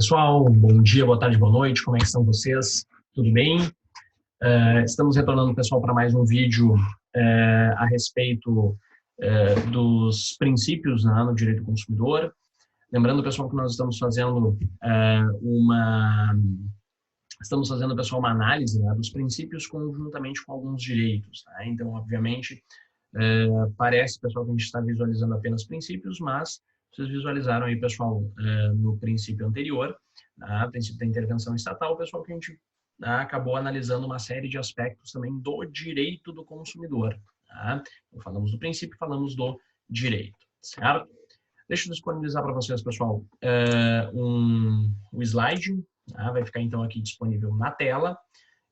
Pessoal, bom dia, boa tarde, boa noite, como é que estão vocês? Tudo bem? Estamos retornando, pessoal, para mais um vídeo a respeito dos princípios, né, no direito do consumidor. Lembrando, pessoal, que nós estamos fazendo pessoal, uma análise, né, dos princípios conjuntamente com alguns direitos. Tá? Então, obviamente, parece, pessoal, que a gente está visualizando apenas princípios, mas vocês visualizaram aí, pessoal, no princípio anterior, princípio da intervenção estatal, pessoal, que a gente acabou analisando uma série de aspectos também do direito do consumidor. Tá? Então, falamos do princípio, falamos do direito, certo? Deixa eu disponibilizar para vocês, pessoal, um slide, tá? Vai ficar então aqui disponível na tela.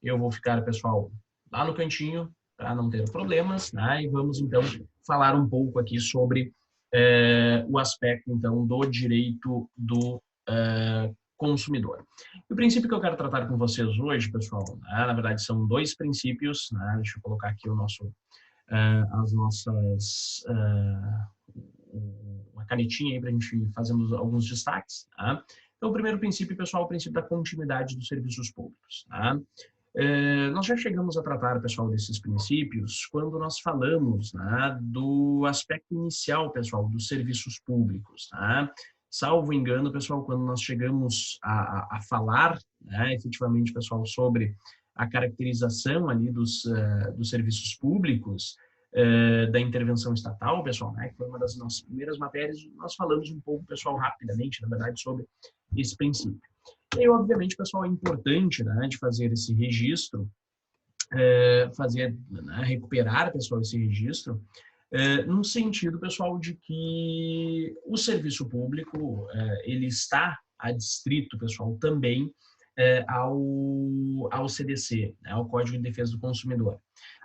Eu vou ficar, pessoal, lá no cantinho, para não ter problemas, né? E vamos então falar um pouco aqui sobre o aspecto então do direito do consumidor. O princípio que eu quero tratar com vocês hoje, pessoal, né, na verdade são dois princípios, né? Deixa eu colocar aqui as nossas uma canetinha aí para a gente fazermos alguns destaques. Tá? Então, o primeiro princípio, pessoal, é o princípio da continuidade dos serviços públicos. Tá? Nós já chegamos a tratar, pessoal, desses princípios quando nós falamos, né, do aspecto inicial, pessoal, dos serviços públicos. Tá? Salvo engano, pessoal, quando nós chegamos a falar, né, efetivamente, pessoal, sobre a caracterização ali dos serviços públicos, da intervenção estatal, pessoal, né, que foi uma das nossas primeiras matérias, nós falamos um pouco, pessoal, rapidamente, na verdade, sobre esse princípio. E, obviamente, pessoal, é importante, né, de fazer esse registro, recuperar, pessoal, esse registro, num sentido, pessoal, de que o serviço público, ele está adstrito, pessoal, também ao CDC, né, ao Código de Defesa do Consumidor.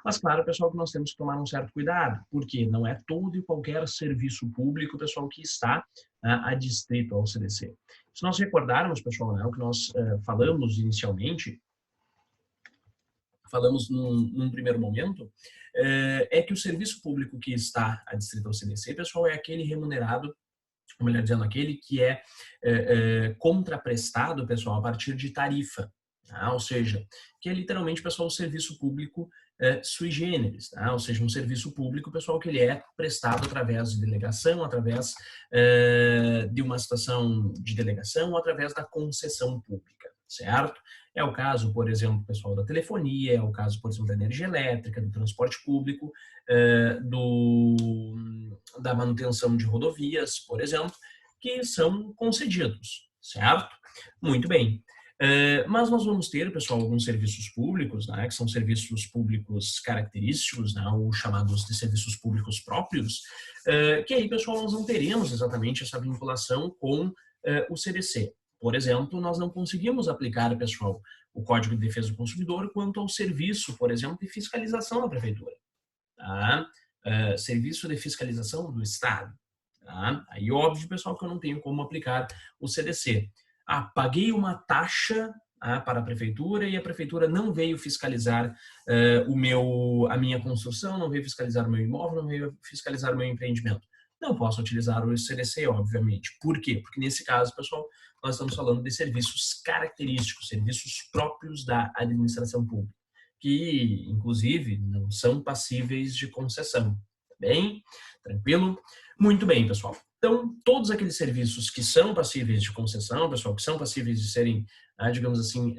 Mas, claro, pessoal, que nós temos que tomar um certo cuidado, porque não é todo e qualquer serviço público, pessoal, que está adstrito ao CDC. Se nós recordarmos, pessoal, né, o que nós falamos inicialmente, falamos num primeiro momento, é que o serviço público que está adstrito ao CDC, pessoal, é aquele remunerado, ou melhor dizendo, aquele que é contraprestado, pessoal, a partir de tarifa. Tá? Ou seja, que é literalmente, pessoal, o serviço público sui generis, tá? Ou seja, um serviço público, pessoal, que ele é prestado através de delegação, através de uma situação de delegação ou através da concessão pública, certo? É o caso, por exemplo, pessoal, da telefonia, é o caso, por exemplo, da energia elétrica, do transporte público, da manutenção de rodovias, por exemplo, que são concedidos, certo? Muito bem. Mas nós vamos ter, pessoal, alguns serviços públicos, né, que são serviços públicos característicos, né, ou chamados de serviços públicos próprios, que aí, pessoal, nós não teremos exatamente essa vinculação com o CDC. Por exemplo, nós não conseguimos aplicar, pessoal, o Código de Defesa do Consumidor quanto ao serviço, por exemplo, de fiscalização da prefeitura. Tá? Serviço de fiscalização do Estado. Tá? Aí, óbvio, pessoal, que eu não tenho como aplicar o CDC. Paguei uma taxa para a prefeitura e a prefeitura não veio fiscalizar a minha construção, não veio fiscalizar o meu imóvel, não veio fiscalizar o meu empreendimento. Não posso utilizar o CDC, obviamente. Por quê? Porque nesse caso, pessoal, nós estamos falando de serviços característicos, serviços próprios da administração pública, que, inclusive, não são passíveis de concessão. Tá bem? Tranquilo? Muito bem, pessoal. Então, todos aqueles serviços que são passíveis de concessão, pessoal, que são passíveis de serem, digamos assim,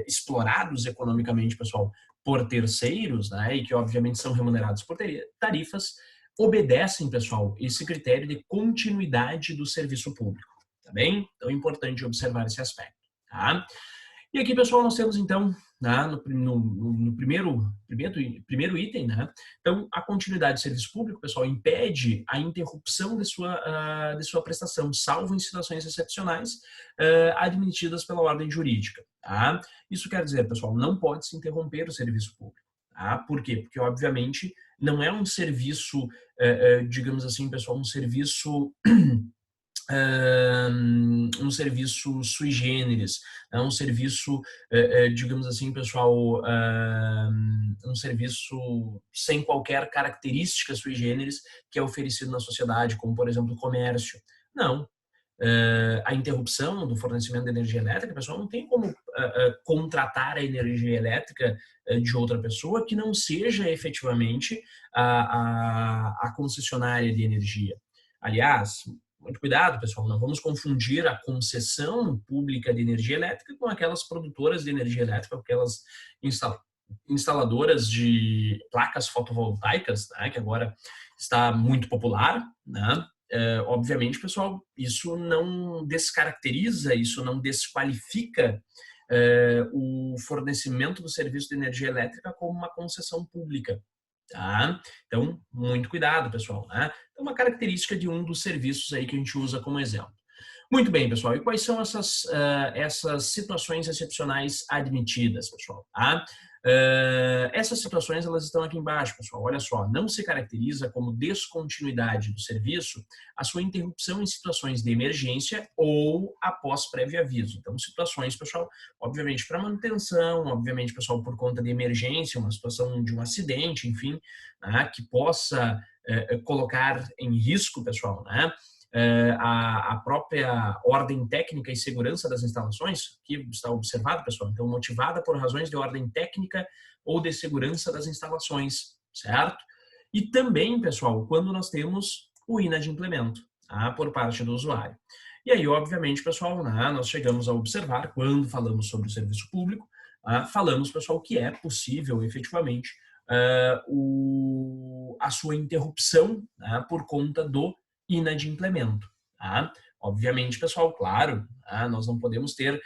explorados economicamente, pessoal, por terceiros, né, e que obviamente são remunerados por tarifas, obedecem, pessoal, esse critério de continuidade do serviço público, tá bem? Então, é importante observar esse aspecto, tá? E aqui, pessoal, nós temos, então, né, no primeiro item, né? Então, a continuidade do serviço público, pessoal, impede a interrupção de sua prestação, salvo em situações excepcionais admitidas pela ordem jurídica. Tá? Isso quer dizer, pessoal, não pode se interromper o serviço público. Tá? Por quê? Porque, obviamente, não é um serviço, digamos assim, pessoal, um serviço sui generis, um serviço, digamos assim, pessoal, um serviço sem qualquer característica sui generis que é oferecido na sociedade, como, por exemplo, o comércio. Não. a interrupção do fornecimento de energia elétrica, pessoal, não tem como contratar a energia elétrica de outra pessoa que não seja efetivamente a concessionária de energia. Aliás, muito cuidado, pessoal, não vamos confundir a concessão pública de energia elétrica com aquelas produtoras de energia elétrica, aquelas instaladoras de placas fotovoltaicas, né, que agora está muito popular, né? Obviamente, pessoal, isso não descaracteriza, isso não desqualifica o fornecimento do serviço de energia elétrica como uma concessão pública. Tá? Então, muito cuidado, pessoal. Né? É uma característica de um dos serviços aí que a gente usa como exemplo. Muito bem, pessoal. E quais são essas situações excepcionais admitidas, pessoal? Tá? Essas situações, elas estão aqui embaixo, pessoal. Olha só, não se caracteriza como descontinuidade do serviço a sua interrupção em situações de emergência ou após prévio aviso. Então, situações, pessoal, obviamente para manutenção, obviamente, pessoal, por conta de emergência, uma situação de um acidente, enfim, né, que possa colocar em risco, pessoal, né, a própria ordem técnica e segurança das instalações, que está observado, pessoal, então motivada por razões de ordem técnica ou de segurança das instalações, certo? E também, pessoal, quando nós temos o inadimplemento, tá, por parte do usuário. E aí, obviamente, pessoal, né, nós chegamos a observar, quando falamos sobre o serviço público, falamos, pessoal, que é possível, efetivamente, a sua interrupção, né, por conta do inadimplemento. Tá? Obviamente, pessoal, claro, tá? Nós não podemos ter,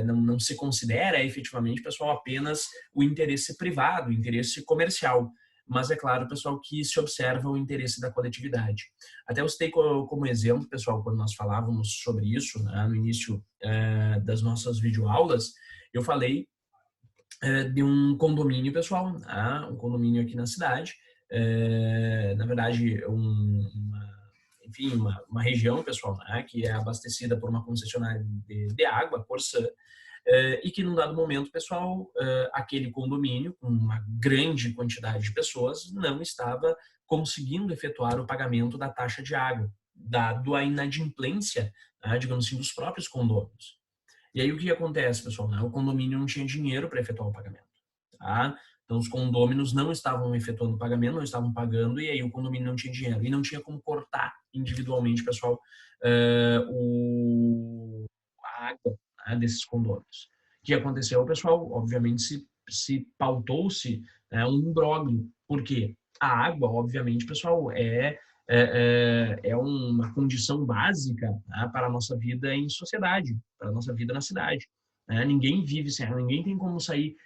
não se considera efetivamente, pessoal, apenas o interesse privado, o interesse comercial, mas é claro, pessoal, que se observa o interesse da coletividade. Até eu citei como exemplo, pessoal, quando nós falávamos sobre isso, né, no início das nossas videoaulas, eu falei de um condomínio, pessoal, tá? Um condomínio aqui na cidade, na verdade, enfim, uma região, pessoal, né, que é abastecida por uma concessionária de água, Corsã, e que num dado momento, pessoal, aquele condomínio, com uma grande quantidade de pessoas, não estava conseguindo efetuar o pagamento da taxa de água, dado a inadimplência, né, digamos assim, dos próprios condôminos. E aí o que acontece, pessoal? Né? O condomínio não tinha dinheiro para efetuar o pagamento. Tá? Então os condôminos não estavam efetuando o pagamento, não estavam pagando, e aí o condomínio não tinha dinheiro. E não tinha como cortar individualmente, pessoal, a água, né, desses condôminos. O que aconteceu, pessoal? Obviamente se pautou-se, né, um imbróglio. Por quê? A água, obviamente, pessoal, é uma condição básica, né, para a nossa vida em sociedade, para a nossa vida na cidade. Né? Ninguém vive sem água, ninguém tem como sair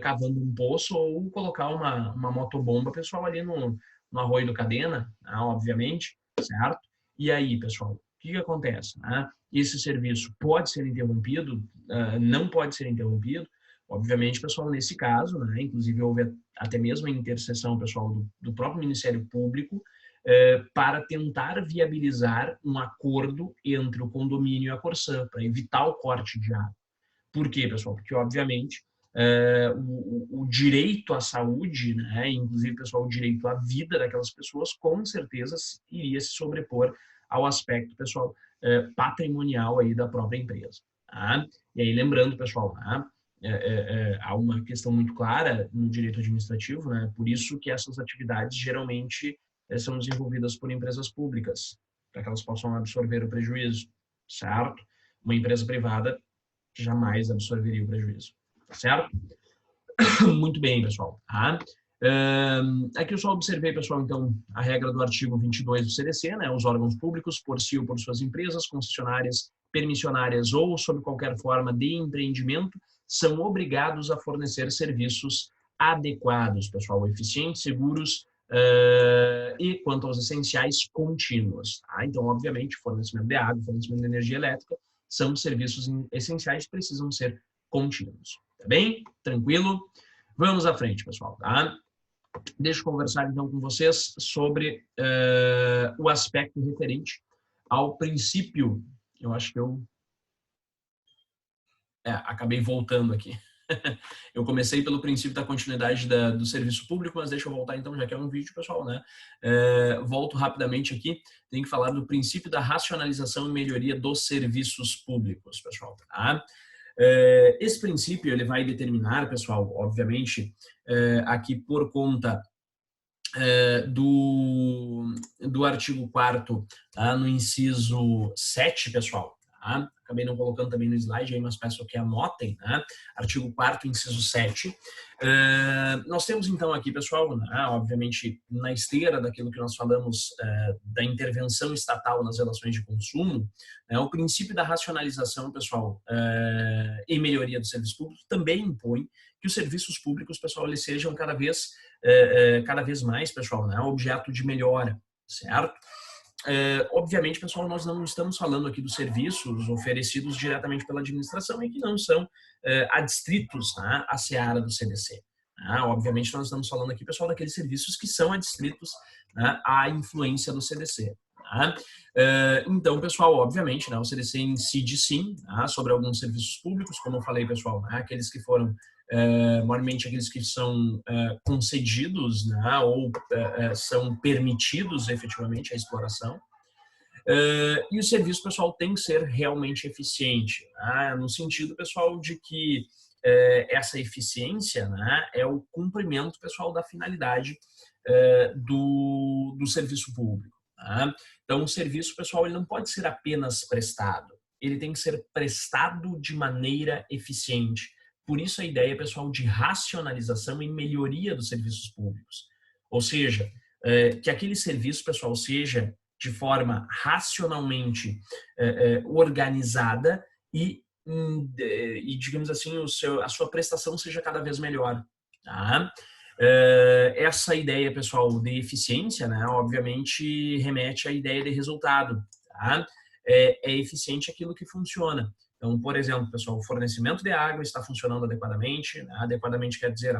cavando um poço ou colocar uma motobomba, pessoal, ali no arroio do Cadena, né, obviamente, certo? E aí, pessoal, o que acontece? Né? Esse serviço pode ser interrompido, não pode ser interrompido, obviamente, pessoal, nesse caso, né, inclusive houve até mesmo a intercessão, pessoal, do próprio Ministério Público, para tentar viabilizar um acordo entre o condomínio e a Corsã, para evitar o corte de água. Por quê, pessoal? Porque, obviamente, o direito à saúde, né, inclusive, pessoal, o direito à vida daquelas pessoas, com certeza iria se sobrepor ao aspecto, pessoal, patrimonial aí da própria empresa. Tá? E aí, lembrando, pessoal, tá? Há uma questão muito clara no direito administrativo, né? Por isso que essas atividades geralmente são desenvolvidas por empresas públicas, para que elas possam absorver o prejuízo, certo? Uma empresa privada jamais absorveria o prejuízo, tá certo? Muito bem, pessoal. Tá? Aqui eu só observei, pessoal, então, a regra do artigo 22 do CDC, né? Os órgãos públicos, por si ou por suas empresas, concessionárias, permissionárias ou sob qualquer forma de empreendimento, são obrigados a fornecer serviços adequados, pessoal, eficientes, seguros e, quanto aos essenciais, contínuos. Tá? Então, obviamente, fornecimento de água, fornecimento de energia elétrica, são serviços essenciais, precisam ser contínuos. Tá bem? Tranquilo? Vamos à frente, pessoal, tá? Deixa eu conversar, então, com vocês sobre o aspecto referente ao princípio. Eu acho que eu acabei voltando aqui. Eu comecei pelo princípio da continuidade do serviço público, mas deixa eu voltar então, já que é um vídeo, pessoal, né? Volto rapidamente aqui, tem que falar do princípio da racionalização e melhoria dos serviços públicos, pessoal, tá? Esse princípio, ele vai determinar, pessoal, obviamente, aqui por conta do artigo 4º, tá? No inciso 7, pessoal, tá? Acabei não colocando também no slide aí, mas peço que anotem, né? Artigo 4º, inciso 7. Nós temos então aqui, pessoal, né, obviamente na esteira daquilo que nós falamos da intervenção estatal nas relações de consumo, né, o princípio da racionalização, pessoal, e melhoria do serviço público também impõe que os serviços públicos, pessoal, eles sejam cada vez mais, pessoal, né, objeto de melhora, certo? Obviamente, pessoal, nós não estamos falando aqui dos serviços oferecidos diretamente pela administração e que não são adstritos, né, à seara do CDC. Obviamente, nós estamos falando aqui, pessoal, daqueles serviços que são adstritos, né, à influência do CDC. Então, pessoal, obviamente, né, o CDC incide sim, sobre alguns serviços públicos, como eu falei, pessoal, né, aqueles que foram maiormente aqueles que são concedidos, né, ou são permitidos efetivamente a exploração. E o serviço, pessoal, tem que ser realmente eficiente, né, no sentido, pessoal, de que essa eficiência, né, é o cumprimento, pessoal, da finalidade do serviço público. Tá? Então, o serviço, pessoal, ele não pode ser apenas prestado, ele tem que ser prestado de maneira eficiente. Por isso a ideia, pessoal, de racionalização e melhoria dos serviços públicos. Ou seja, que aquele serviço, pessoal, seja de forma racionalmente organizada e, digamos assim, a sua prestação seja cada vez melhor. Tá? Essa ideia, pessoal, de eficiência, né, obviamente remete à ideia de resultado. Tá? É eficiente aquilo que funciona. Então, por exemplo, pessoal, o fornecimento de água está funcionando adequadamente. Né? Adequadamente quer dizer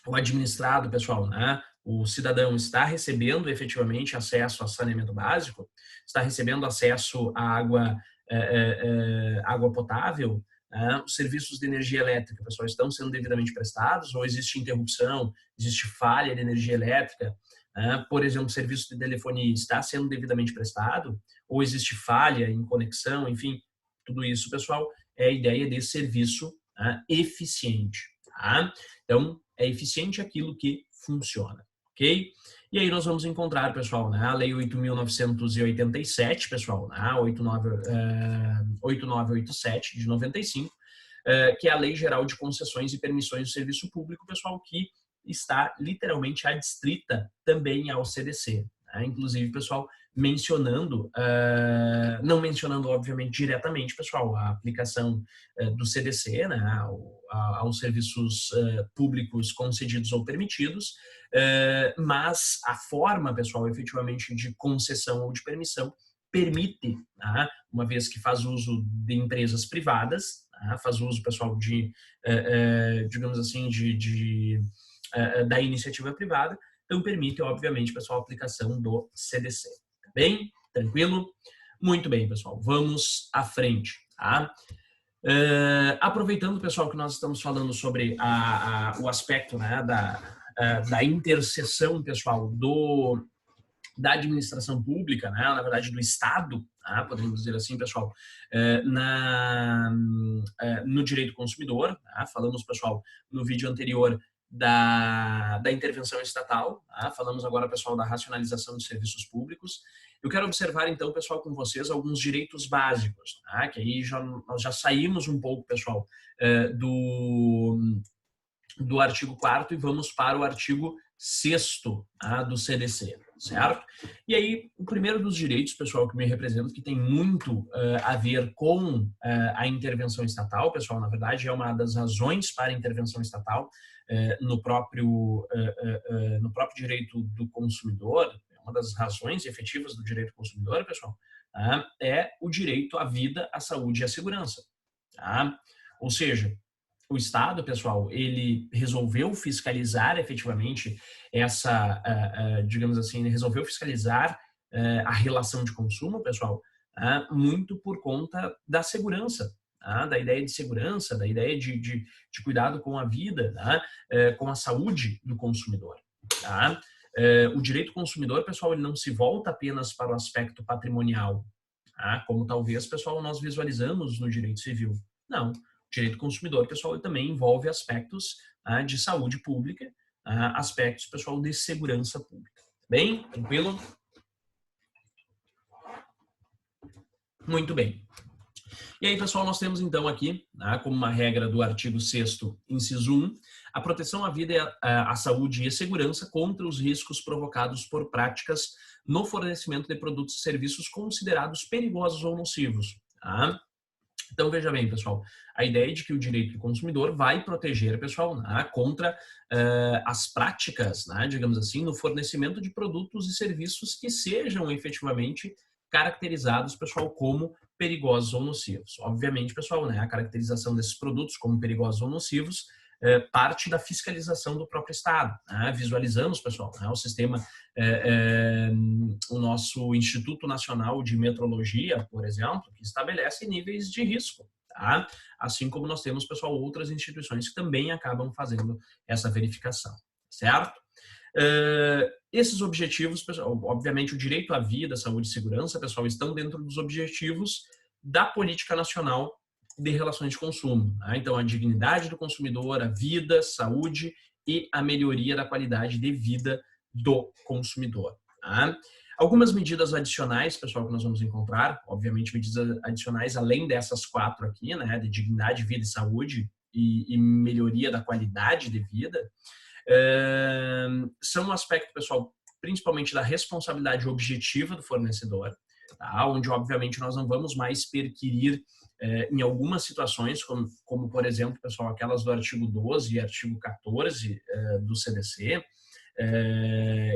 o administrado, pessoal, né? O cidadão está recebendo efetivamente acesso a saneamento básico, está recebendo acesso à água potável, né? Os serviços de energia elétrica, pessoal, estão sendo devidamente prestados ou existe interrupção, existe falha de energia elétrica? Por exemplo, o serviço de telefonia está sendo devidamente prestado ou existe falha em conexão, enfim, tudo isso, pessoal, é a ideia de serviço eficiente. Tá? Então, é eficiente aquilo que funciona, ok? E aí nós vamos encontrar, pessoal, né, a Lei 8.987, pessoal, né, 8987 de 95, que é a Lei Geral de Concessões e Permissões do Serviço Público, pessoal, que está literalmente adstrita também ao CDC. Né? Inclusive, pessoal, mencionando, não mencionando, obviamente, diretamente, pessoal, a aplicação do CDC, né, aos serviços públicos concedidos ou permitidos, mas a forma, pessoal, efetivamente, de concessão ou de permissão permite, né, uma vez que faz uso de empresas privadas, né, faz uso, pessoal, de, digamos assim, da iniciativa privada, então permite, obviamente, pessoal, a aplicação do CDC. Tá bem? Tranquilo? Muito bem, pessoal. Vamos à frente, tá? Aproveitando, pessoal, que nós estamos falando sobre o aspecto, né, da interseção, pessoal, da administração pública, né, na verdade do Estado, tá, podemos dizer assim, pessoal, no direito consumidor. Tá, falamos, pessoal, no vídeo anterior da intervenção estatal, tá, falamos agora, pessoal, da racionalização de serviços públicos. Eu quero observar, então, pessoal, com vocês alguns direitos básicos, tá, que aí nós já saímos um pouco, pessoal, do artigo 4º e vamos para o artigo 6º, tá, do CDC, certo? E aí, o primeiro dos direitos, pessoal, que me representa, que tem muito a ver com a intervenção estatal, pessoal, na verdade, é uma das razões para a intervenção estatal no próprio direito do consumidor, é uma das razões efetivas do direito do consumidor, pessoal, tá, é o direito à vida, à saúde e à segurança. Tá? Ou seja, o Estado, pessoal, ele resolveu fiscalizar efetivamente digamos assim, ele resolveu fiscalizar a relação de consumo, pessoal, muito por conta da segurança, da ideia de segurança, da ideia de cuidado com a vida, com a saúde do consumidor. Tá? O direito consumidor, pessoal, ele não se volta apenas para o aspecto patrimonial, como talvez, pessoal, nós visualizamos no direito civil. Não. O direito consumidor, pessoal, ele também envolve aspectos de saúde pública, aspectos, pessoal, de segurança pública. Bem? Tranquilo? Muito bem. E aí, pessoal, nós temos então aqui, como uma regra do artigo 6º, inciso 1, a proteção à vida, à saúde e à segurança contra os riscos provocados por práticas no fornecimento de produtos e serviços considerados perigosos ou nocivos. Tá? Então, veja bem, pessoal, a ideia de que o direito do consumidor vai proteger, pessoal, contra as práticas, digamos assim, no fornecimento de produtos e serviços que sejam efetivamente caracterizados, pessoal, como perigosos ou nocivos. Obviamente, pessoal, a caracterização desses produtos como perigosos ou nocivos parte da fiscalização do próprio Estado. Visualizamos, pessoal, o sistema, o nosso Instituto Nacional de Metrologia, por exemplo, que estabelece níveis de risco. Tá? Assim como nós temos, pessoal, outras instituições que também acabam fazendo essa verificação. Certo? Esses objetivos, pessoal, obviamente o direito à vida, saúde e segurança, pessoal, estão dentro dos objetivos da política nacional de relações de consumo. Então, a dignidade do consumidor, a vida, saúde e a melhoria da qualidade de vida do consumidor. Algumas medidas adicionais, pessoal, que nós vamos encontrar, obviamente medidas adicionais além dessas 4 aqui, de dignidade, vida e saúde e melhoria da qualidade de vida, são um aspecto, pessoal, principalmente da responsabilidade objetiva do fornecedor, onde, obviamente, nós não vamos mais perquirir em algumas situações, como, por exemplo, pessoal, aquelas do artigo 12 e artigo 14 do CDC,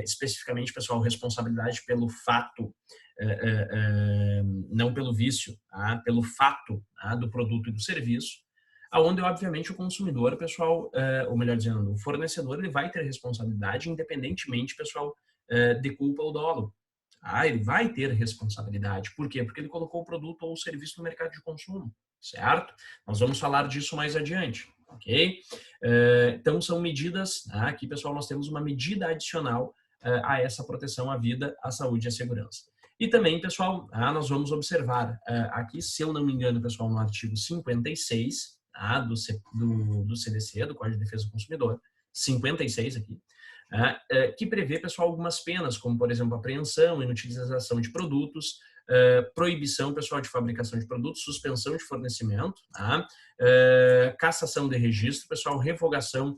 especificamente, pessoal, responsabilidade pelo fato, não pelo vício, pelo fato do produto e do serviço, aonde, obviamente, o consumidor, pessoal, ou melhor dizendo, o fornecedor, ele vai ter responsabilidade independentemente, pessoal, de culpa ou dolo. Ele vai ter responsabilidade. Por quê? Porque ele colocou o produto ou o serviço no mercado de consumo, certo? Nós vamos falar disso mais adiante, ok? Então, são medidas, aqui, pessoal, nós temos uma medida adicional a essa proteção à vida, à saúde e à segurança. E também, pessoal, nós vamos observar aqui, se eu não me engano, pessoal, no artigo 56 do CDC, do Código de Defesa do Consumidor, 56 aqui, que prevê, pessoal, algumas penas, como, por exemplo, apreensão, inutilização de produtos, proibição, pessoal, de fabricação de produtos, suspensão de fornecimento, cassação de registro, pessoal, revogação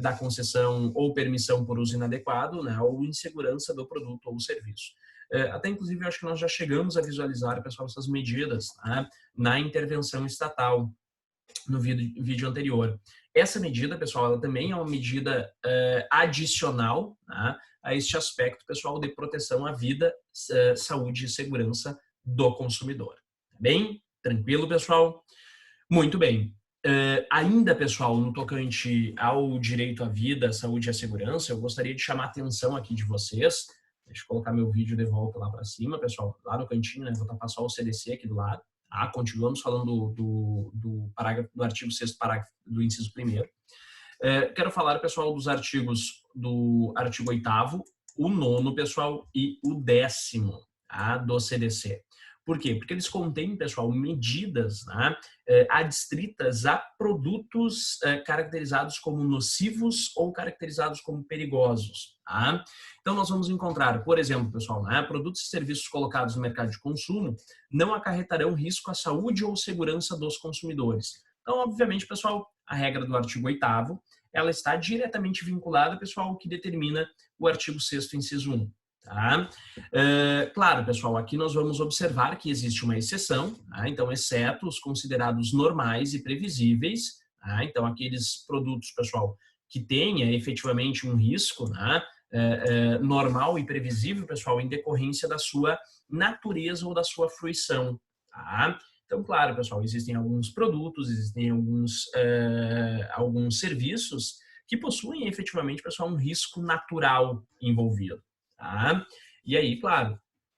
da concessão ou permissão por uso inadequado, ou insegurança do produto ou serviço. Até, inclusive, eu acho que nós já chegamos a visualizar, pessoal, essas medidas na intervenção estatal, no vídeo anterior. Essa medida, pessoal, ela também é uma medida adicional a este aspecto, pessoal, de proteção à vida, saúde e segurança do consumidor. Tá bem? Tranquilo, pessoal? Muito bem. Ainda, pessoal, no tocante ao direito à vida, saúde e à segurança, eu gostaria de chamar a atenção aqui de vocês. Deixa eu colocar meu vídeo de volta lá para cima, pessoal, lá no cantinho, vou tapar só o CDC aqui do lado. Continuamos falando do artigo 6º, parágrafo do inciso 1º. Quero falar, pessoal, dos artigos do artigo 8º, o 9º, pessoal, e o 10º do CDC. Por quê? Porque eles contêm, pessoal, medidas adstritas a produtos caracterizados como nocivos ou caracterizados como perigosos. Então, nós vamos encontrar, por exemplo, pessoal, produtos e serviços colocados no mercado de consumo não acarretarão risco à saúde ou segurança dos consumidores. Então, obviamente, pessoal, a regra do artigo 8º, ela está diretamente vinculada, pessoal, ao que determina o artigo 6º, inciso 1. Claro, pessoal, aqui nós vamos observar que existe uma exceção, então, exceto os considerados normais e previsíveis, então, aqueles produtos, pessoal, que tenha efetivamente um risco normal e previsível, pessoal, em decorrência da sua natureza ou da sua fruição. Então, claro, pessoal, existem alguns produtos, existem alguns serviços que possuem efetivamente, pessoal, um risco natural envolvido. E aí, claro,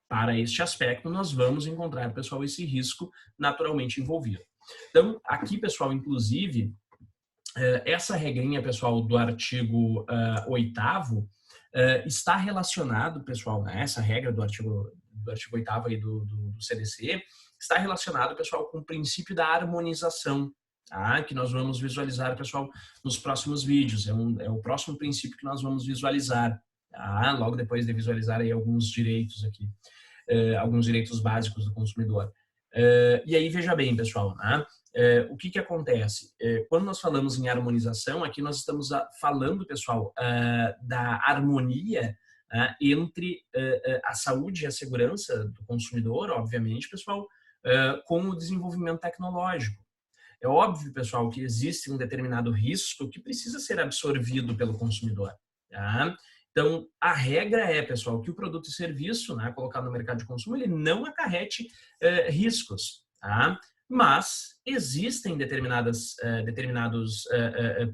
para este aspecto, nós vamos encontrar, pessoal, esse risco naturalmente envolvido. Então, aqui, pessoal, inclusive, essa regrinha, pessoal, do artigo 8º está relacionado, pessoal, né, essa regra do artigo 8º aí do CDC, está relacionado, pessoal, com o princípio da harmonização, tá? Que nós vamos visualizar, pessoal, nos próximos vídeos. É o próximo princípio que nós vamos visualizar, tá? Logo depois de visualizar aí alguns direitos aqui, alguns direitos básicos do consumidor. E aí, veja bem, pessoal, né? O que acontece? Quando nós falamos em harmonização, aqui nós estamos falando, pessoal, da harmonia entre a saúde e a segurança do consumidor, obviamente, pessoal, com o desenvolvimento tecnológico. É óbvio, pessoal, que existe um determinado risco que precisa ser absorvido pelo consumidor, tá? Então, a regra é, pessoal, que o produto e serviço, né, colocado no mercado de consumo, ele não acarrete riscos, tá? Mas existem determinados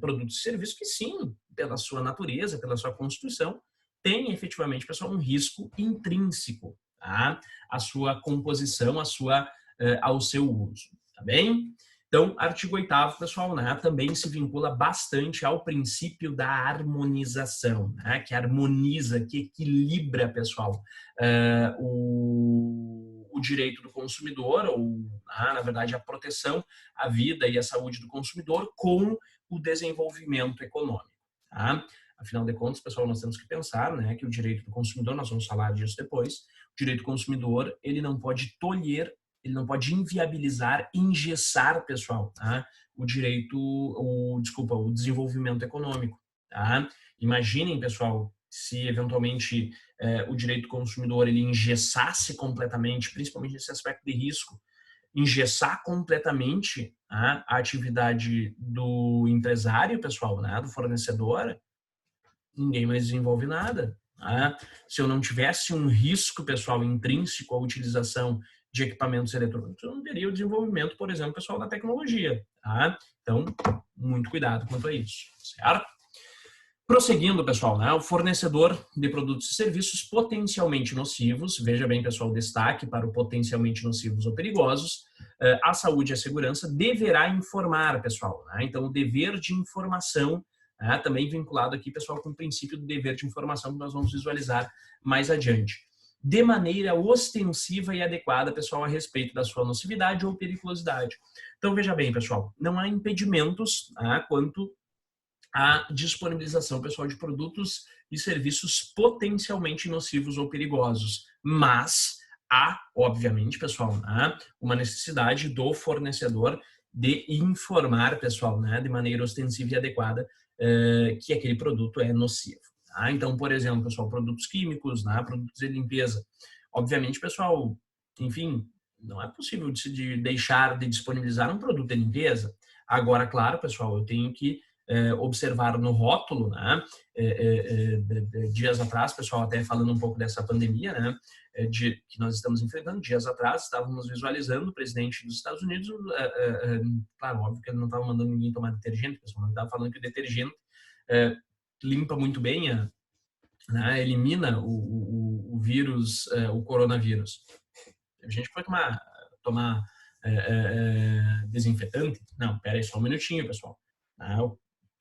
produtos e serviços que sim, pela sua natureza, pela sua constituição, têm efetivamente, pessoal, um risco intrínseco, tá? A sua composição, ao seu uso, tá bem? Então, artigo 8º, pessoal, né, também se vincula bastante ao princípio da harmonização, né, que harmoniza, que equilibra, pessoal, o direito do consumidor, ou, na verdade, a proteção à vida e à saúde do consumidor com o desenvolvimento econômico. Tá? Afinal de contas, pessoal, nós temos que pensar, né, que o direito do consumidor, nós vamos falar disso depois, o direito do consumidor, ele não pode tolher, ele não pode inviabilizar, engessar, pessoal, tá? O desenvolvimento econômico, tá? Imaginem, pessoal, se eventualmente o direito do consumidor ele engessasse completamente, principalmente nesse aspecto de risco, engessar completamente a atividade do empresário, pessoal, né, do fornecedor, ninguém mais desenvolve nada. Tá? Se eu não tivesse um risco, pessoal, intrínseco à utilização de equipamentos eletrônicos, eu não teria o desenvolvimento, por exemplo, pessoal, da tecnologia. Tá? Então, muito cuidado quanto a isso, certo? Prosseguindo, pessoal, né, o fornecedor de produtos e serviços potencialmente nocivos, veja bem, pessoal, destaque para o potencialmente nocivos ou perigosos, a saúde e a segurança deverá informar, pessoal. Né? Então, o dever de informação, também vinculado aqui, pessoal, com o princípio do dever de informação que nós vamos visualizar mais adiante. De maneira ostensiva e adequada, pessoal, a respeito da sua nocividade ou periculosidade. Então, veja bem, pessoal, não há impedimentos quanto a disponibilização, pessoal, de produtos e serviços potencialmente nocivos ou perigosos. Mas há, obviamente, pessoal, né, uma necessidade do fornecedor de informar, pessoal, né, de maneira ostensiva e adequada, que aquele produto é nocivo. Tá? Então, por exemplo, pessoal, produtos químicos, né, produtos de limpeza. Obviamente, pessoal, enfim, não é possível de deixar de disponibilizar um produto de limpeza. Agora, claro, pessoal, eu tenho que observar no rótulo, né? Dias atrás, pessoal, até falando um pouco dessa pandemia, né? Que nós estamos enfrentando, dias atrás, estávamos visualizando o presidente dos Estados Unidos, claro, óbvio que ele não estava mandando ninguém tomar detergente, pessoal, ele estava falando que o detergente limpa muito bem, né? Elimina o vírus, o coronavírus. A gente pode tomar desinfetante? Não, pera aí só um minutinho, pessoal.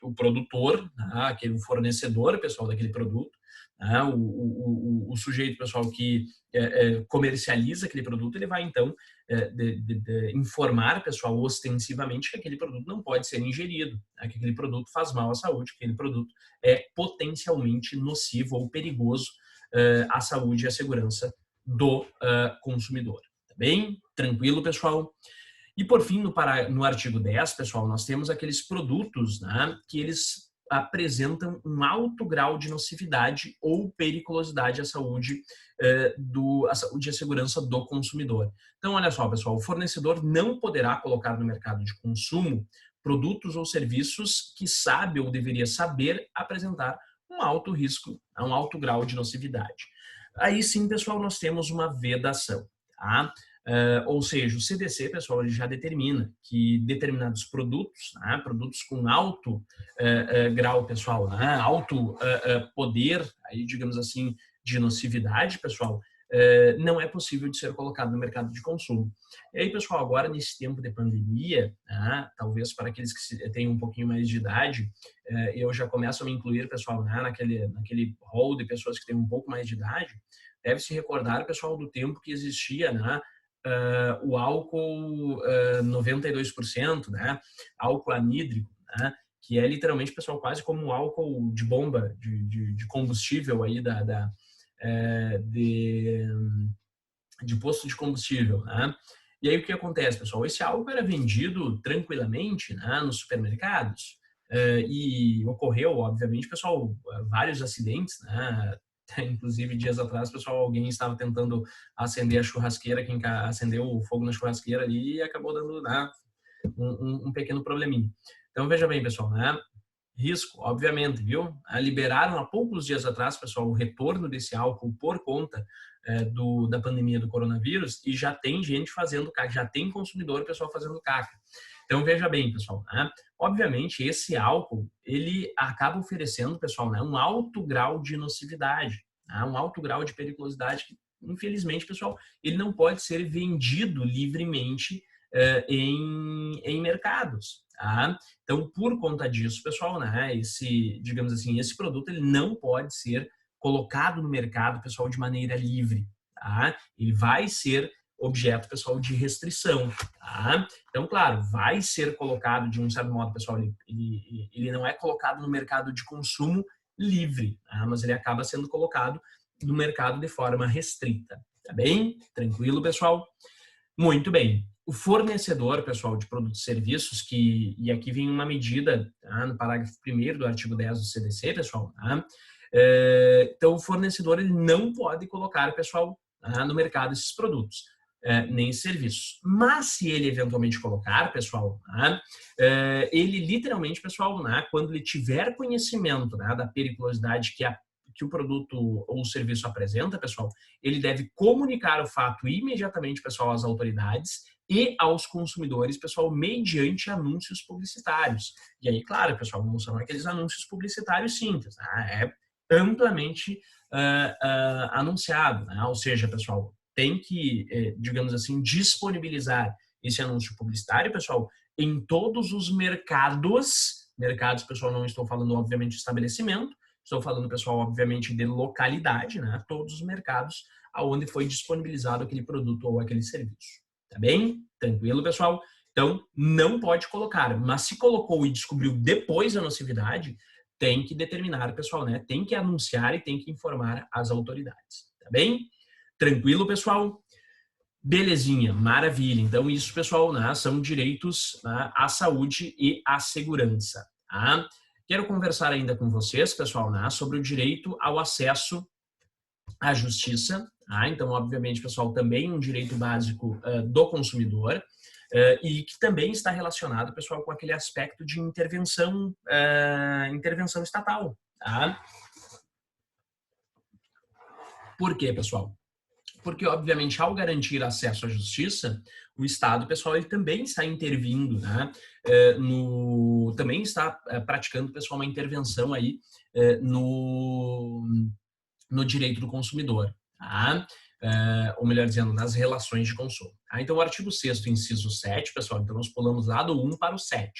O produtor, aquele fornecedor, pessoal, daquele produto, o sujeito, pessoal, que comercializa aquele produto, ele vai, então, informar, pessoal, ostensivamente que aquele produto não pode ser ingerido, que aquele produto faz mal à saúde, que aquele produto é potencialmente nocivo ou perigoso à saúde e à segurança do consumidor. Tá bem? Tranquilo, pessoal? E, por fim, no artigo 10, pessoal, nós temos aqueles produtos, né, que eles apresentam um alto grau de nocividade ou periculosidade à saúde, à saúde e à segurança do consumidor. Então, olha só, pessoal, o fornecedor não poderá colocar no mercado de consumo produtos ou serviços que sabe ou deveria saber apresentar um alto risco, um alto grau de nocividade. Aí sim, pessoal, nós temos uma vedação, tá? Ou seja, o CDC, pessoal, ele já determina que determinados produtos, produtos com alto grau, pessoal, alto poder, aí, digamos assim, de nocividade, pessoal, não é possível de ser colocado no mercado de consumo. E aí, pessoal, agora nesse tempo de pandemia, talvez para aqueles que têm um pouquinho mais de idade, eu já começo a me incluir, pessoal, naquele hall de pessoas que têm um pouco mais de idade, deve se recordar, pessoal, do tempo que existia, o álcool 92%, álcool anídrico, que é literalmente, pessoal, quase como um álcool de bomba, de combustível aí de posto de combustível, E aí o que acontece, pessoal? Esse álcool era vendido tranquilamente, nos supermercados, e ocorreu, obviamente, pessoal, vários acidentes, Inclusive, dias atrás, pessoal, alguém estava tentando acender a churrasqueira, quem acendeu o fogo na churrasqueira ali e acabou dando um pequeno probleminha. Então, veja bem, pessoal, risco, obviamente, viu? Liberaram há poucos dias atrás, pessoal, o retorno desse álcool por conta da pandemia do coronavírus e já tem gente fazendo caca, já tem consumidor, pessoal, fazendo caca. Então, veja bem, pessoal, obviamente, esse álcool, ele acaba oferecendo, pessoal, um alto grau de nocividade, um alto grau de periculosidade que, infelizmente, pessoal, ele não pode ser vendido livremente em mercados. Então, por conta disso, pessoal, digamos assim, esse produto ele não pode ser colocado no mercado, pessoal, de maneira livre. Ele vai ser objeto, pessoal, de restrição. Então, claro, vai ser colocado de um certo modo, pessoal, ele não é colocado no mercado de consumo livre, mas ele acaba sendo colocado no mercado de forma restrita. Tá bem? Tranquilo, pessoal? Muito bem. O fornecedor, pessoal, de produtos e serviços, e aqui vem uma medida, no parágrafo 1º do artigo 10 do CDC, pessoal, então o fornecedor ele não pode colocar, pessoal, no mercado esses produtos, nem serviços. Mas se ele eventualmente colocar, pessoal, ele literalmente, pessoal, quando ele tiver conhecimento da periculosidade que o produto ou o serviço apresenta, pessoal, ele deve comunicar o fato imediatamente, pessoal, às autoridades e aos consumidores, pessoal, mediante anúncios publicitários. E aí, claro, pessoal, não são aqueles anúncios publicitários simples, é amplamente anunciado, ou seja, pessoal, tem que, digamos assim, disponibilizar esse anúncio publicitário, pessoal, em todos os mercados, pessoal, não estou falando, obviamente, de estabelecimento, estou falando, pessoal, obviamente, de localidade, todos os mercados aonde foi disponibilizado aquele produto ou aquele serviço. Tá bem? Tranquilo, pessoal? Então, não pode colocar, mas se colocou e descobriu depois a nocividade, tem que determinar, pessoal, Tem que anunciar e tem que informar as autoridades. Tá bem? Tranquilo, pessoal? Belezinha, maravilha. Então, isso, pessoal, são direitos à saúde e à segurança. Quero conversar ainda com vocês, pessoal, sobre o direito ao acesso à justiça. Então, obviamente, pessoal, também um direito básico do consumidor e que também está relacionado, pessoal, com aquele aspecto de intervenção estatal. Por quê, pessoal? Porque, obviamente, ao garantir acesso à justiça, o Estado, pessoal, ele também está intervindo, também está praticando, pessoal, uma intervenção aí no direito do consumidor, ou melhor dizendo, nas relações de consumo. Então, o artigo 6º, inciso 7, pessoal, então nós pulamos lá do 1 para o 7,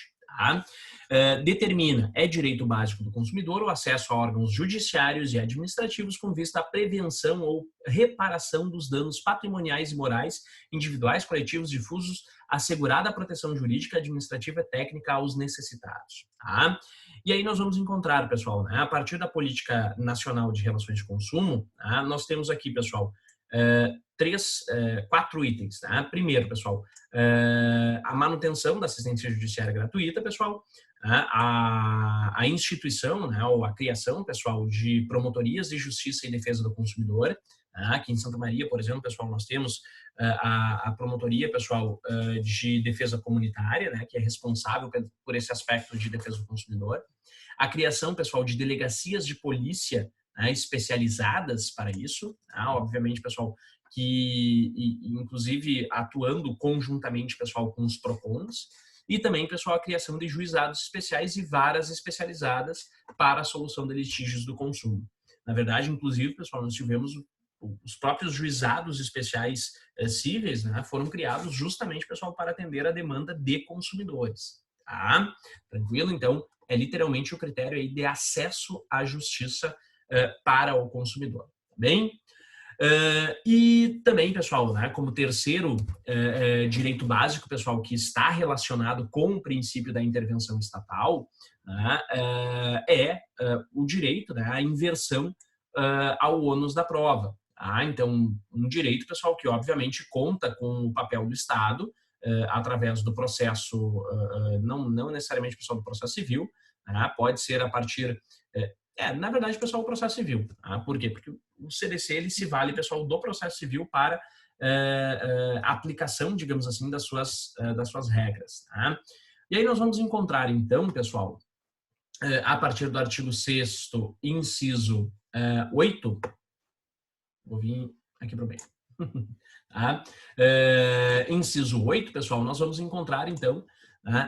determina, é direito básico do consumidor o acesso a órgãos judiciários e administrativos com vista à prevenção ou reparação dos danos patrimoniais e morais, individuais, coletivos, difusos, assegurada a proteção jurídica, administrativa e técnica aos necessitados. E aí nós vamos encontrar, pessoal, a partir da Política Nacional de Relações de Consumo, nós temos aqui, pessoal, 4 itens. Primeiro, pessoal, a manutenção da assistência judiciária gratuita, pessoal, a instituição, ou a criação, pessoal, de promotorias de justiça e defesa do consumidor. Aqui em Santa Maria, por exemplo, pessoal, nós temos a promotoria, pessoal, de defesa comunitária, que é responsável por esse aspecto de defesa do consumidor. A criação, pessoal, de delegacias de polícia especializadas para isso, obviamente, pessoal, que inclusive atuando conjuntamente, pessoal, com os PROCONs, e também, pessoal, a criação de juizados especiais e varas especializadas para a solução de litígios do consumo. Na verdade, inclusive, pessoal, nós tivemos os próprios juizados especiais cíveis, né, foram criados justamente, pessoal, para atender a demanda de consumidores. Tá? Tranquilo? Então, é literalmente o critério aí de acesso à justiça para o consumidor. Tá bem? E também, pessoal, né, como terceiro direito básico, pessoal, que está relacionado com o princípio da intervenção estatal, né, o direito, né, à inversão ao ônus da prova. Tá? Então, um direito, pessoal, que obviamente conta com o papel do Estado, através do processo, não necessariamente, pessoal, do processo civil, né, pode ser a partir... na verdade, pessoal, o processo civil. Tá? Por quê? Porque o CDC ele se vale, pessoal, do processo civil para aplicação, digamos assim, das suas regras. Tá? E aí nós vamos encontrar, então, pessoal, a partir do artigo 6º, inciso 8, vou vir aqui para o meio. Tá? Inciso 8, pessoal, nós vamos encontrar, então,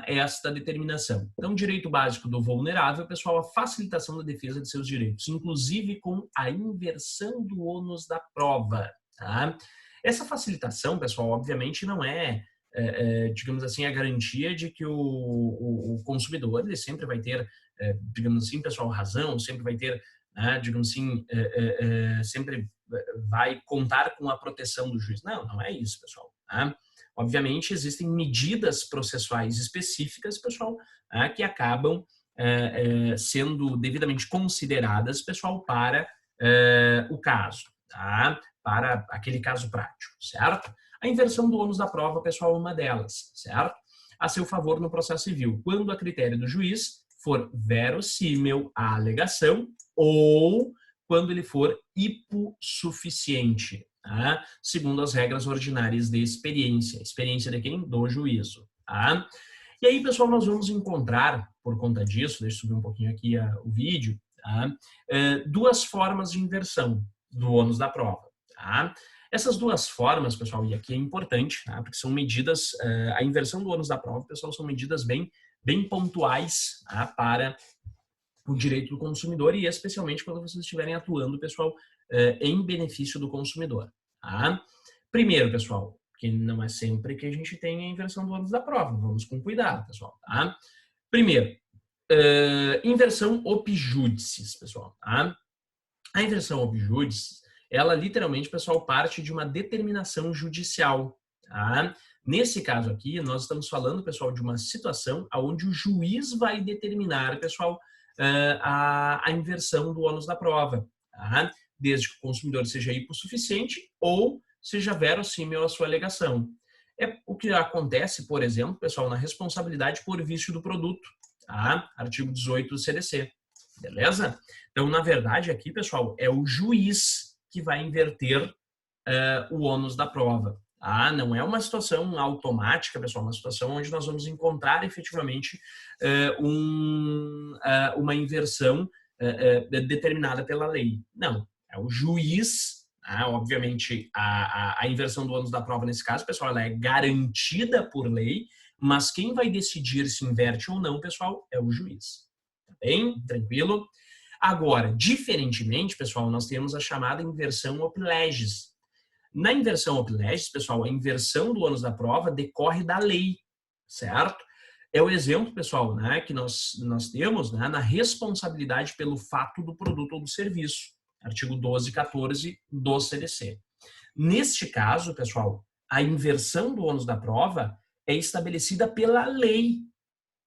esta determinação. Então, direito básico do vulnerável, pessoal, a facilitação da defesa de seus direitos, inclusive com a inversão do ônus da prova. Tá? Essa facilitação, pessoal, obviamente não digamos assim, a garantia de que o consumidor ele sempre vai ter, digamos assim, pessoal, razão, sempre vai ter, digamos assim, sempre vai contar com a proteção do juiz. Não é isso, pessoal. Tá? Obviamente, existem medidas processuais específicas, pessoal, que acabam sendo devidamente consideradas, pessoal, para o caso, tá? Para aquele caso prático, certo? A inversão do ônus da prova, pessoal, é uma delas, certo? A seu favor no processo civil, quando a critério do juiz for verossímil a alegação ou quando ele for hipossuficiente, tá? Segundo as regras ordinárias de experiência. Experiência de quem? Do juízo. Tá? E aí, pessoal, nós vamos encontrar, por conta disso, deixa eu subir um pouquinho aqui o vídeo, tá? Duas formas de inversão do ônus da prova. Tá? Essas duas formas, pessoal, e aqui é importante, tá? Porque são medidas, a inversão do ônus da prova, pessoal, são medidas bem pontuais, tá? Para o direito do consumidor e especialmente quando vocês estiverem atuando, pessoal, em benefício do consumidor. Tá? Primeiro, pessoal, que não é sempre que a gente tem a inversão do ônus da prova, vamos com cuidado, pessoal. Tá? Primeiro, inversão ob judicis, pessoal. Tá? A inversão ob judicis, ela literalmente, pessoal, parte de uma determinação judicial. Tá? Nesse caso aqui, nós estamos falando, pessoal, de uma situação onde o juiz vai determinar, pessoal, a inversão do ônus da prova, tá? Desde que o consumidor seja hipossuficiente ou seja verossímil a sua alegação. É o que acontece, por exemplo, pessoal, na responsabilidade por vício do produto, tá? Artigo 18 do CDC, beleza? Então, na verdade, aqui, pessoal, é o juiz que vai inverter o ônus da prova. Não é uma situação automática, pessoal, uma situação onde nós vamos encontrar efetivamente uma inversão determinada pela lei. Não, é o juiz, obviamente a inversão do ônus da prova nesse caso, pessoal, ela é garantida por lei, mas quem vai decidir se inverte ou não, pessoal, é o juiz. Tá bem? Tranquilo? Agora, diferentemente, pessoal, nós temos a chamada inversão ob legis. Na inversão ob legis, pessoal, a inversão do ônus da prova decorre da lei, certo? É o exemplo, pessoal, né, que nós temos, né, na responsabilidade pelo fato do produto ou do serviço, artigo 12 e 14 do CDC. Neste caso, pessoal, a inversão do ônus da prova é estabelecida pela lei,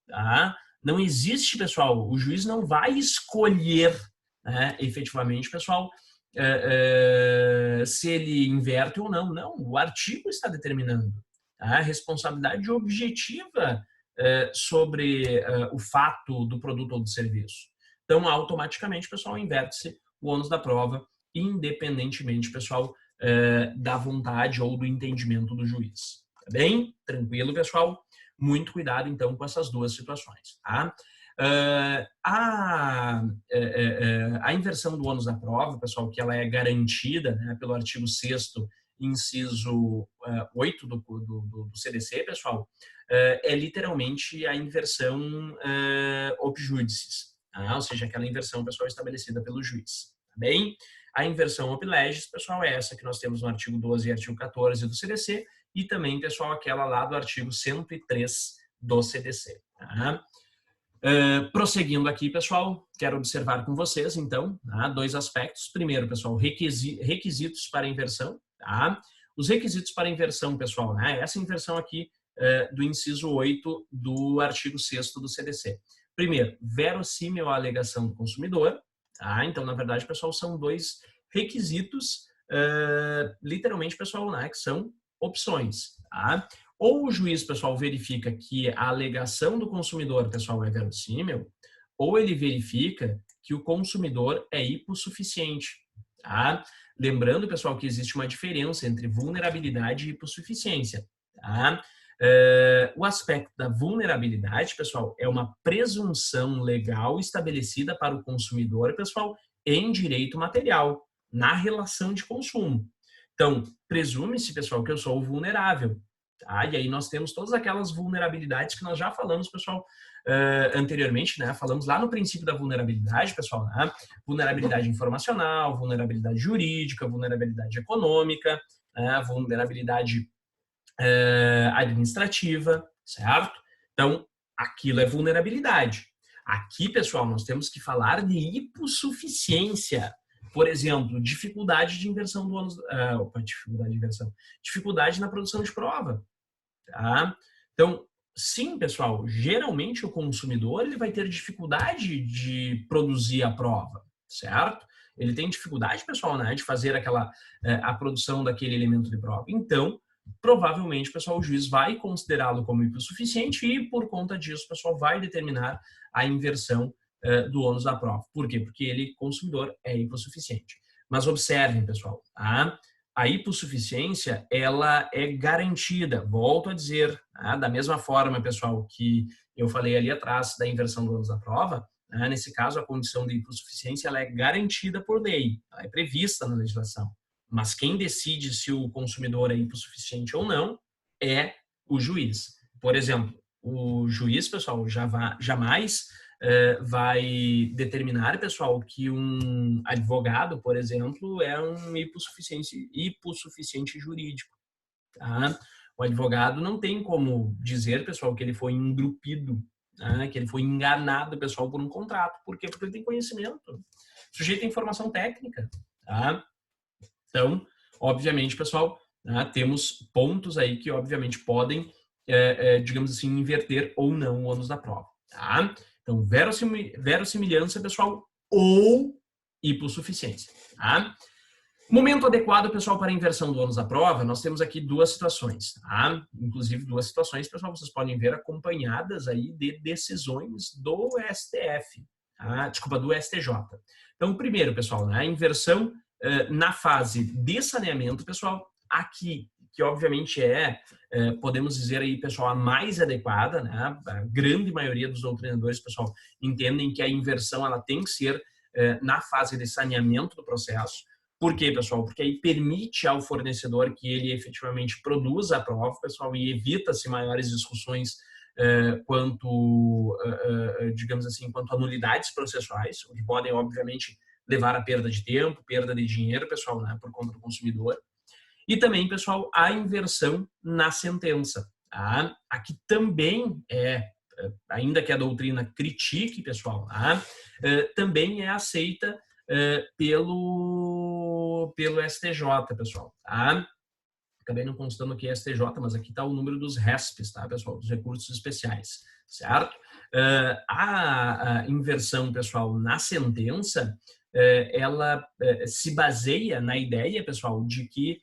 tá? Não existe, pessoal, o juiz não vai escolher, né, efetivamente, pessoal, se ele inverte ou não. Não, o artigo está determinando, tá? A responsabilidade objetiva sobre o fato do produto ou do serviço. Então, automaticamente, pessoal, inverte-se o ônus da prova, independentemente, pessoal, da vontade ou do entendimento do juiz. Tá bem? Tranquilo, pessoal? Muito cuidado, então, com essas duas situações. Tá? A inversão do ônus da prova, pessoal, que ela é garantida, né, pelo artigo 6º, inciso 8 do CDC, pessoal, é literalmente a inversão ob judicis, tá? Ou seja, aquela inversão, pessoal, estabelecida pelo juiz. Tá bem? A inversão ob legis, pessoal, é essa que nós temos no artigo 12 e artigo 14 do CDC e também, pessoal, aquela lá do artigo 103 do CDC. Tá? Prosseguindo aqui, pessoal, quero observar com vocês, então, tá? Dois aspectos. Primeiro, pessoal, requisitos para inversão. Tá? Os requisitos para inversão, pessoal, né? Essa inversão aqui do inciso 8 do artigo 6º do CDC. Primeiro, verossímil a alegação do consumidor. Tá? Então, na verdade, pessoal, são dois requisitos, literalmente, pessoal, né? Que são opções. Tá? Ou o juiz, pessoal, verifica que a alegação do consumidor, pessoal, é verossímil, ou ele verifica que o consumidor é hipossuficiente. Tá? Lembrando, pessoal, que existe uma diferença entre vulnerabilidade e hipossuficiência. Tá? O aspecto da vulnerabilidade, pessoal, é uma presunção legal estabelecida para o consumidor, pessoal, em direito material, na relação de consumo. Então, presume-se, pessoal, que eu sou vulnerável. Tá? E aí nós temos todas aquelas vulnerabilidades que nós já falamos, pessoal, anteriormente, né? Falamos lá no princípio da vulnerabilidade, pessoal, né? Vulnerabilidade informacional, vulnerabilidade jurídica, vulnerabilidade econômica, né? Vulnerabilidade administrativa, certo? Então, aquilo é vulnerabilidade. Aqui, pessoal, nós temos que falar de hipossuficiência. Por exemplo, dificuldade de inversão do ônus... dificuldade na produção de prova. Tá? Então, sim, pessoal, geralmente o consumidor ele vai ter dificuldade de produzir a prova, certo? Ele tem dificuldade, pessoal, né, de fazer a produção daquele elemento de prova. Então, provavelmente, pessoal, o juiz vai considerá-lo como hipossuficiente e, por conta disso, pessoal, vai determinar a inversão do ônus da prova. Por quê? Porque ele, consumidor, é hipossuficiente. Mas observem, pessoal, tá? A hipossuficiência, ela é garantida, volto a dizer, tá? Da mesma forma, pessoal, que eu falei ali atrás da inversão do ônus da prova, né? Nesse caso, a condição de hipossuficiência ela é garantida por lei, ela é prevista na legislação. Mas quem decide se o consumidor é hipossuficiente ou não é o juiz. Por exemplo, o juiz, pessoal, jamais vai determinar, pessoal, que um advogado, por exemplo, é um hipossuficiente jurídico. Tá? O advogado não tem como dizer, pessoal, que ele foi engrupido, tá? Que ele foi enganado, pessoal, por um contrato. Por quê? Porque ele tem conhecimento. Sujeito à informação técnica. Tá? Então, obviamente, pessoal, né, temos pontos aí que, obviamente, podem, digamos assim, inverter ou não o ônus da prova. Tá? Então, verossimilhança, pessoal, ou hipossuficiência. Tá? Momento adequado, pessoal, para a inversão do ônus da prova, nós temos aqui duas situações. Tá? Inclusive, duas situações, pessoal, vocês podem ver acompanhadas aí de decisões do STF. Tá? Desculpa, do STJ. Então, primeiro, pessoal, né, a inversão na fase de saneamento, pessoal, aqui, que obviamente podemos dizer aí, pessoal, a mais adequada, né? A grande maioria dos doutrinadores, pessoal, entendem que a inversão ela tem que ser na fase de saneamento do processo. Por quê, pessoal? Porque aí permite ao fornecedor que ele efetivamente produza a prova, pessoal, e evita-se maiores discussões quanto, digamos assim, quanto a nulidades processuais, o que podem, obviamente, levar a perda de tempo, perda de dinheiro, pessoal, né, por conta do consumidor. E também, pessoal, a inversão na sentença. Tá? Aqui também ainda que a doutrina critique, pessoal, tá? Também é aceita pelo STJ, pessoal. Tá? Acabei não constando aqui STJ, mas aqui está o número dos RESPs, tá, pessoal? Dos recursos especiais, certo? A inversão, pessoal, na sentença, ela se baseia na ideia, pessoal, de que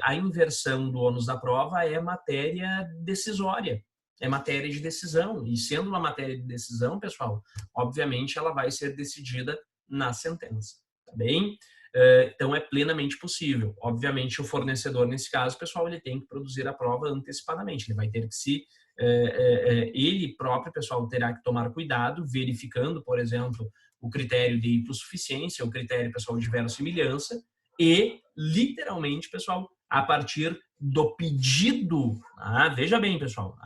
a inversão do ônus da prova é matéria decisória, é matéria de decisão. E sendo uma matéria de decisão, pessoal, obviamente ela vai ser decidida na sentença, tá bem? Então é plenamente possível. Obviamente o fornecedor, nesse caso, pessoal, ele tem que produzir a prova antecipadamente. Ele vai ter que ele próprio, pessoal, terá que tomar cuidado, verificando, por exemplo, o critério de hipossuficiência, o critério, pessoal, de verossimilhança e, literalmente, pessoal, a partir do pedido. Veja bem, pessoal,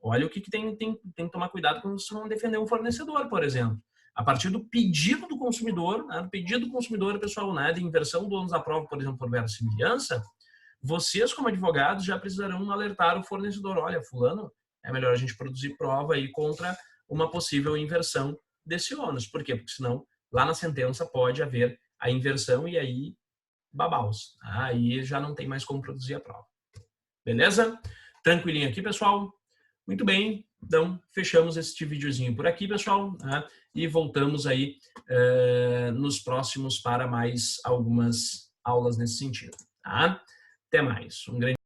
olha o que tem que tomar cuidado quando vocês vão defender um fornecedor, por exemplo. a partir do pedido do consumidor, né, do pedido do consumidor, pessoal, né, de inversão do ônus da prova, por exemplo, por verossimilhança, vocês, como advogados, já precisarão alertar o fornecedor, olha, fulano, é melhor a gente produzir prova aí contra uma possível inversão desse ônus. Por quê? Porque senão, lá na sentença pode haver a inversão e aí, babaus. Aí já não tem mais como produzir a prova. Beleza? Tranquilinho aqui, pessoal? Muito bem. Então, fechamos este videozinho por aqui, pessoal. Né? E voltamos aí nos próximos para mais algumas aulas nesse sentido. Tá? Até mais. Um grande